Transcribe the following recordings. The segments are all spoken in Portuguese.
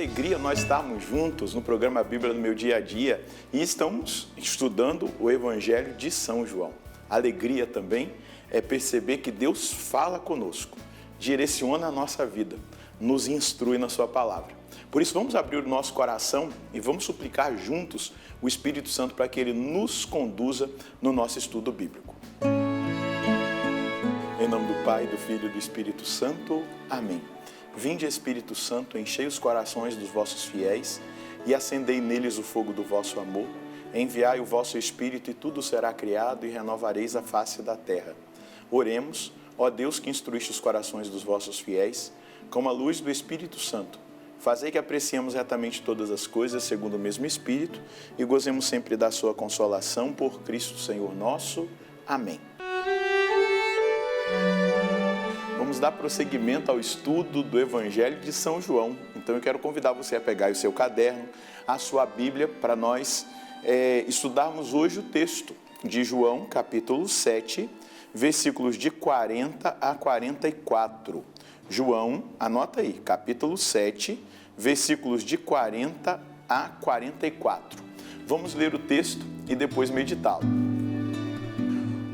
alegria nós estarmos juntos no programa Bíblia no Meu Dia a Dia e estamos estudando o Evangelho de São João. Alegria também é perceber que Deus fala conosco, direciona a nossa vida, nos instrui na sua palavra. Por isso vamos abrir o nosso coração e vamos suplicar juntos o Espírito Santo para que Ele nos conduza no nosso estudo bíblico. Em nome do Pai, do Filho e do Espírito Santo. Amém. Vinde, Espírito Santo, enchei os corações dos vossos fiéis e acendei neles o fogo do vosso amor. Enviai o vosso Espírito e tudo será criado e renovareis a face da terra. Oremos, ó Deus que instruíste os corações dos vossos fiéis, com a luz do Espírito Santo. Fazei que apreciemos retamente todas as coisas segundo o mesmo Espírito e gozemos sempre da sua consolação por Cristo Senhor nosso. Amém. Vamos dar prosseguimento ao estudo do Evangelho de São João. Então eu quero convidar você a pegar o seu caderno, a sua Bíblia, para nós estudarmos hoje o texto de João, capítulo 7, versículos de 40 a 44. João, anota aí, capítulo 7, versículos de 40 a 44. Vamos ler o texto e depois meditá-lo.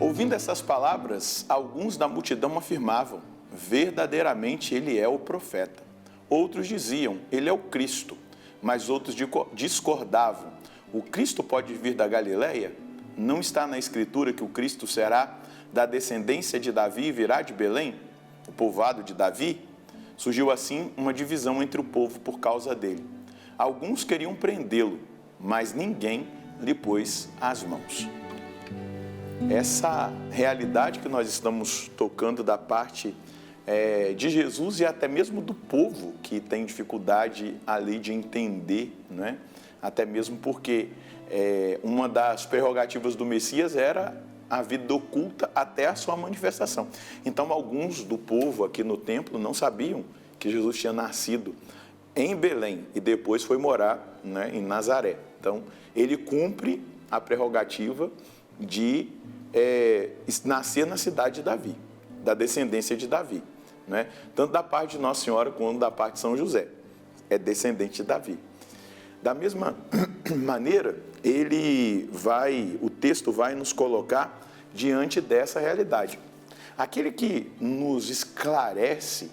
Ouvindo essas palavras, alguns da multidão afirmavam: verdadeiramente ele é o profeta. Outros diziam: ele é o Cristo. Mas outros discordavam: o Cristo pode vir da Galileia? Não está na Escritura que o Cristo será da descendência de Davi e virá de Belém, o povoado de Davi? Surgiu assim uma divisão entre o povo por causa dele. Alguns queriam prendê-lo, mas ninguém lhe pôs as mãos. Essa realidade que nós estamos tocando da parte de Jesus e até mesmo do povo que tem dificuldade ali de entender, né? Até mesmo porque uma das prerrogativas do Messias era a vida oculta até a sua manifestação. Então, alguns do povo aqui no templo não sabiam que Jesus tinha nascido em Belém e depois foi morar, né, em Nazaré. Então, ele cumpre a prerrogativa de nascer na cidade de Davi, da descendência de Davi, né? Tanto da parte de Nossa Senhora quanto da parte de São José, é descendente de Davi. Da mesma maneira, o texto vai nos colocar diante dessa realidade. Aquele que nos esclarece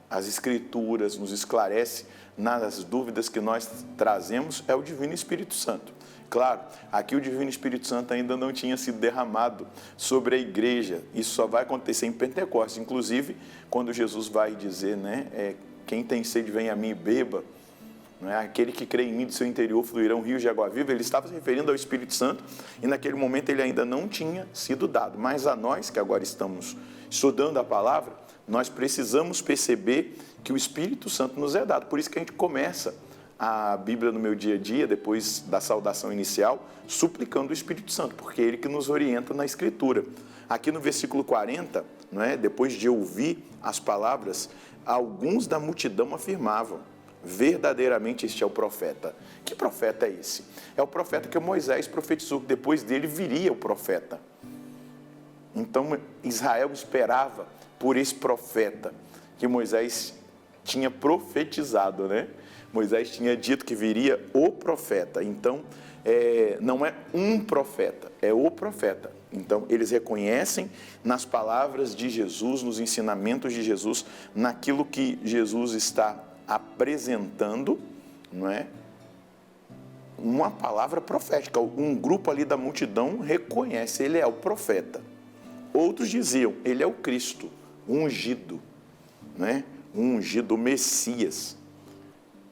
as Escrituras, nos esclarece nas dúvidas que nós trazemos, é o Divino Espírito Santo. Claro, aqui o Divino Espírito Santo ainda não tinha sido derramado sobre a igreja. Isso só vai acontecer em Pentecostes. Inclusive, quando Jesus vai dizer, né, quem tem sede, vem a mim e beba. Não é? Aquele que crê em mim, do seu interior fluirão rios de água viva. Ele estava se referindo ao Espírito Santo e naquele momento ele ainda não tinha sido dado. Mas a nós, que agora estamos estudando a palavra, nós precisamos perceber que o Espírito Santo nos é dado. Por isso que a gente começa a Bíblia no Meu Dia a Dia, depois da saudação inicial, suplicando o Espírito Santo, porque é ele que nos orienta na Escritura. Aqui no versículo 40, não é? Depois de ouvir as palavras, alguns da multidão afirmavam: verdadeiramente este é o profeta. Que profeta é esse? É o profeta que Moisés profetizou, que depois dele viria o profeta. Então Israel esperava por esse profeta que Moisés tinha profetizado, né? Moisés tinha dito que viria o profeta. Então, não é um profeta, é o profeta. Então, eles reconhecem nas palavras de Jesus, nos ensinamentos de Jesus, naquilo que Jesus está apresentando, não é? Uma palavra profética. Um grupo ali da multidão reconhece, ele é o profeta. Outros diziam, ele é o Cristo, o ungido, né? O ungido, o Messias.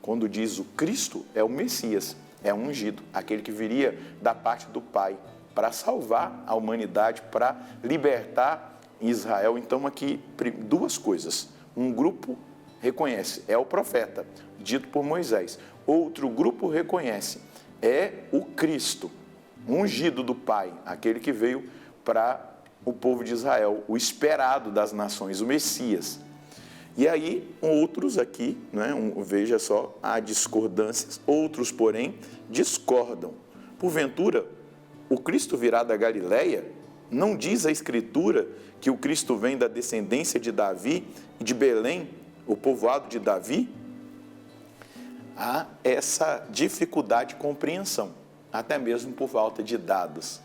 Quando diz o Cristo, é o Messias, é o ungido, aquele que viria da parte do Pai para salvar a humanidade, para libertar Israel. Então, aqui, duas coisas. Um grupo reconhece, é o profeta, dito por Moisés. Outro grupo reconhece, é o Cristo, ungido do Pai, aquele que veio para o povo de Israel, o esperado das nações, o Messias. E aí, outros aqui, né, veja só, há discordâncias, outros, porém, discordam. Porventura, o Cristo virá da Galileia? Não diz a Escritura que o Cristo vem da descendência de Davi e de Belém, o povoado de Davi? há essa dificuldade de compreensão, até mesmo por falta de dados.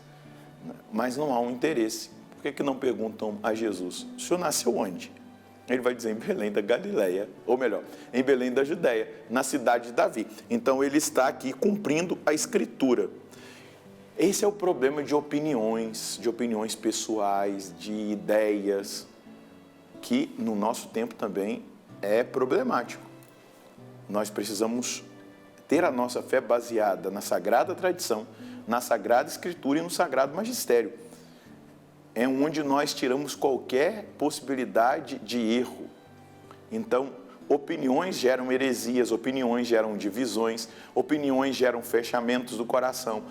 Mas não há um interesse. Por que não perguntam a Jesus, o senhor nasceu onde? Ele vai dizer em Belém da Galileia, ou melhor, em Belém da Judéia, na cidade de Davi. Então ele está aqui cumprindo a Escritura. Esse é o problema de opiniões pessoais, de ideias, que no nosso tempo também é problemático. Nós precisamos ter a nossa fé baseada na sagrada tradição, na sagrada Escritura e no sagrado magistério. É onde nós tiramos qualquer possibilidade de erro. Então, opiniões geram heresias, opiniões geram divisões, opiniões geram fechamentos do coração,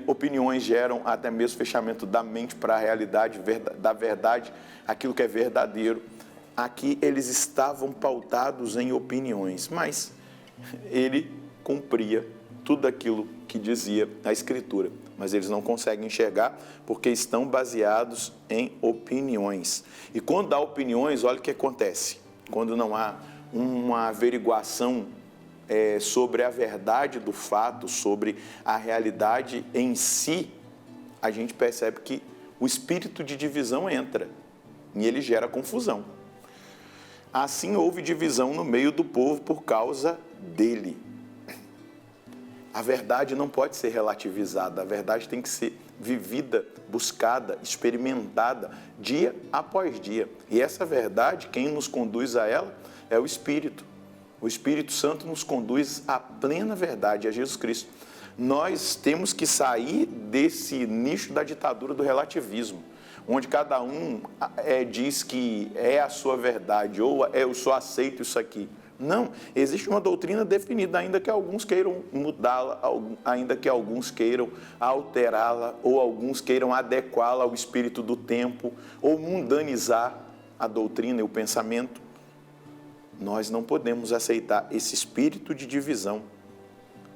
opiniões geram até mesmo fechamento da mente para a realidade da verdade, aquilo que é verdadeiro. Aqui eles estavam pautados em opiniões, mas ele cumpria tudo aquilo que dizia a Escritura. Mas eles não conseguem enxergar porque estão baseados em opiniões. E quando há opiniões, olha o que acontece. Quando não há uma averiguação sobre a verdade do fato, sobre a realidade em si, a gente percebe que o espírito de divisão entra e ele gera confusão. Assim houve divisão no meio do povo por causa dele. A verdade não pode ser relativizada, a verdade tem que ser vivida, buscada, experimentada, dia após dia. E essa verdade, quem nos conduz a ela é o Espírito. O Espírito Santo nos conduz à plena verdade, a Jesus Cristo. Nós temos que sair desse nicho da ditadura do relativismo, onde cada um diz que é a sua verdade, ou eu só aceito isso aqui. Não, existe uma doutrina definida, ainda que alguns queiram mudá-la, ainda que alguns queiram alterá-la, ou alguns queiram adequá-la ao espírito do tempo, ou mundanizar a doutrina e o pensamento. Nós não podemos aceitar esse espírito de divisão,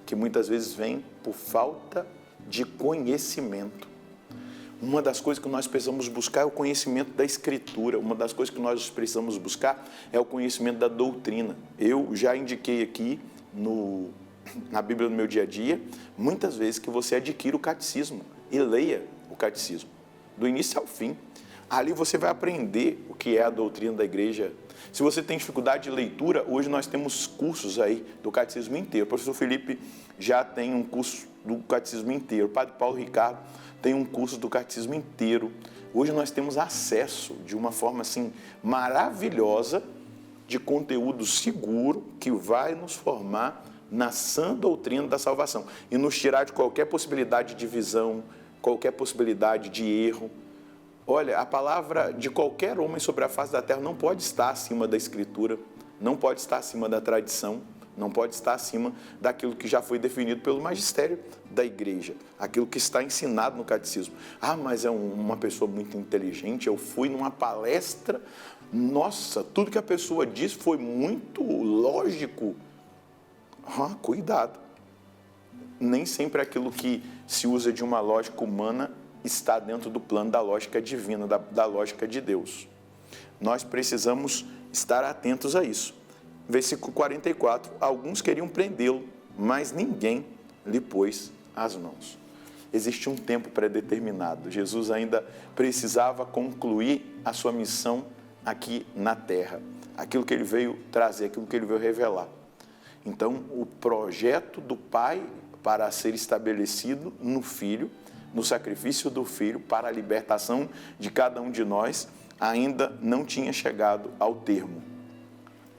que muitas vezes vem por falta de conhecimento. Uma das coisas que nós precisamos buscar é o conhecimento da Escritura. Uma das coisas que nós precisamos buscar é o conhecimento da doutrina. Eu já indiquei aqui na Bíblia do meu dia a dia, muitas vezes que você adquira o catecismo e leia o catecismo, do início ao fim. Ali você vai aprender o que é a doutrina da igreja. Se você tem dificuldade de leitura, hoje nós temos cursos aí do catecismo inteiro. O professor Felipe já tem um curso do catecismo inteiro. O padre Paulo Ricardo tem um curso do catecismo inteiro. Hoje nós temos acesso de uma forma assim maravilhosa de conteúdo seguro que vai nos formar na sã doutrina da salvação e nos tirar de qualquer possibilidade de divisão, qualquer possibilidade de erro. Olha, a palavra de qualquer homem sobre a face da terra não pode estar acima da Escritura, não pode estar acima da tradição, não pode estar acima daquilo que já foi definido pelo magistério da igreja, aquilo que está ensinado no catecismo. Ah, mas é uma pessoa muito inteligente, eu fui numa palestra, nossa, tudo que a pessoa disse foi muito lógico. Ah, cuidado. Nem sempre aquilo que se usa de uma lógica humana está dentro do plano da lógica divina, da lógica de Deus. Nós precisamos estar atentos a isso. Versículo 44, alguns queriam prendê-lo, mas ninguém lhe pôs as mãos. Existe um tempo pré-determinado. Jesus ainda precisava concluir a sua missão aqui na terra. Aquilo que ele veio trazer, aquilo que ele veio revelar. Então, o projeto do Pai para ser estabelecido no Filho, no sacrifício do Filho, para a libertação de cada um de nós, ainda não tinha chegado ao termo.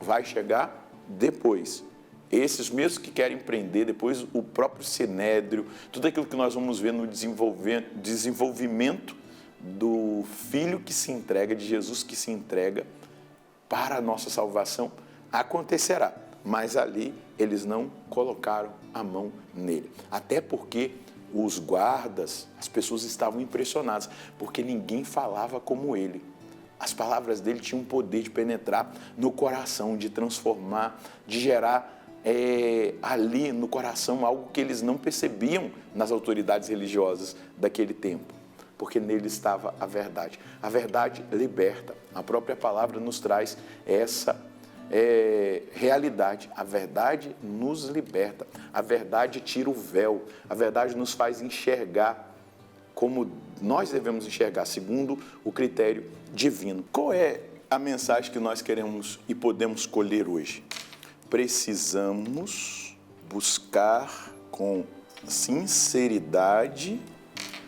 Vai chegar depois. Esses mesmos que querem prender, depois o próprio Sinédrio, tudo aquilo que nós vamos ver no desenvolvimento do Filho que se entrega, de Jesus que se entrega para a nossa salvação, acontecerá. Mas ali eles não colocaram a mão nele. Até porque os guardas, as pessoas estavam impressionadas, porque ninguém falava como ele. As palavras dele tinham o poder de penetrar no coração, de transformar, de gerar ali no coração algo que eles não percebiam nas autoridades religiosas daquele tempo, porque nele estava a verdade. A verdade liberta. A própria palavra nos traz realidade. A verdade nos liberta, a verdade tira o véu, a verdade nos faz enxergar como nós devemos enxergar, segundo o critério divino. Qual é a mensagem que nós queremos e podemos colher hoje? Precisamos buscar com sinceridade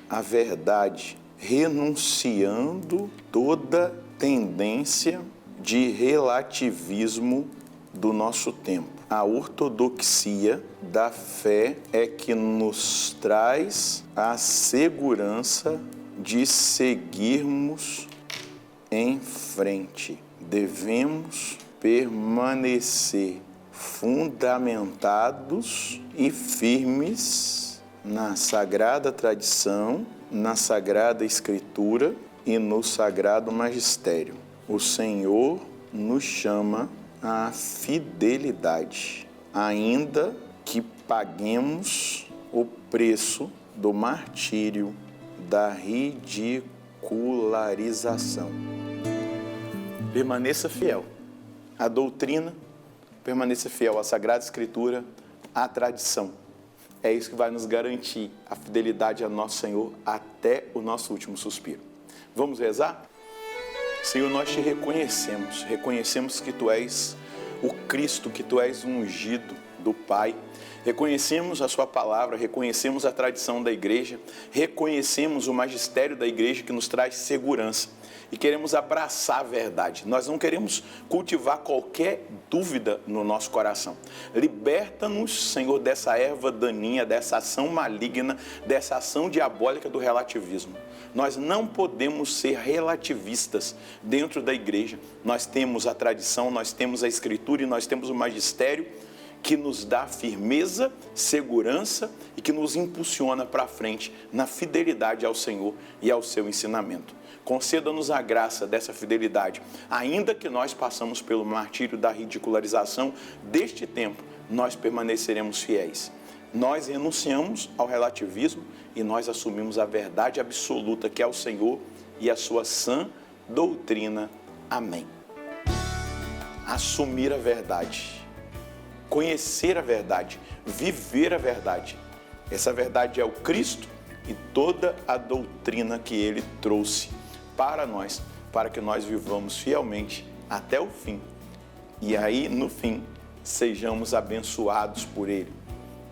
a verdade, renunciando toda tendência de relativismo do nosso tempo. A ortodoxia da fé é que nos traz a segurança de seguirmos em frente. Devemos permanecer fundamentados e firmes na sagrada tradição, na sagrada escritura e no sagrado magistério. O Senhor nos chama à fidelidade, ainda que paguemos o preço do martírio, da ridicularização. Permaneça fiel à doutrina, permaneça fiel à Sagrada Escritura, à tradição. É isso que vai nos garantir a fidelidade a nosso Senhor até o nosso último suspiro. Vamos rezar? Senhor, nós te reconhecemos que Tu és o Cristo, que Tu és o ungido do Pai. Reconhecemos a Sua palavra, reconhecemos a tradição da igreja, reconhecemos o magistério da igreja que nos traz segurança e queremos abraçar a verdade. Nós não queremos cultivar qualquer dúvida no nosso coração. Liberta-nos, Senhor, dessa erva daninha, dessa ação maligna, dessa ação diabólica do relativismo. Nós não podemos ser relativistas dentro da igreja. Nós temos a tradição, nós temos a escritura e nós temos o magistério que nos dá firmeza, segurança e que nos impulsiona para frente na fidelidade ao Senhor e ao seu ensinamento. Conceda-nos a graça dessa fidelidade, ainda que nós passamos pelo martírio da ridicularização deste tempo, nós permaneceremos fiéis. Nós renunciamos ao relativismo e nós assumimos a verdade absoluta que é o Senhor e a sua sã doutrina. Amém. Assumir a verdade, conhecer a verdade, viver a verdade. Essa verdade é o Cristo e toda a doutrina que Ele trouxe para nós, para que nós vivamos fielmente até o fim. E aí, no fim, sejamos abençoados por Ele.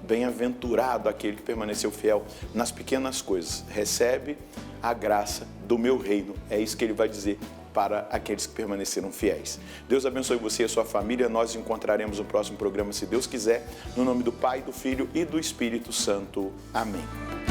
Bem-aventurado aquele que permaneceu fiel nas pequenas coisas. Recebe a graça do meu reino. É isso que Ele vai dizer para aqueles que permaneceram fiéis. Deus abençoe você e a sua família. Nós nos encontraremos no próximo programa, se Deus quiser. No nome do Pai, do Filho e do Espírito Santo. Amém.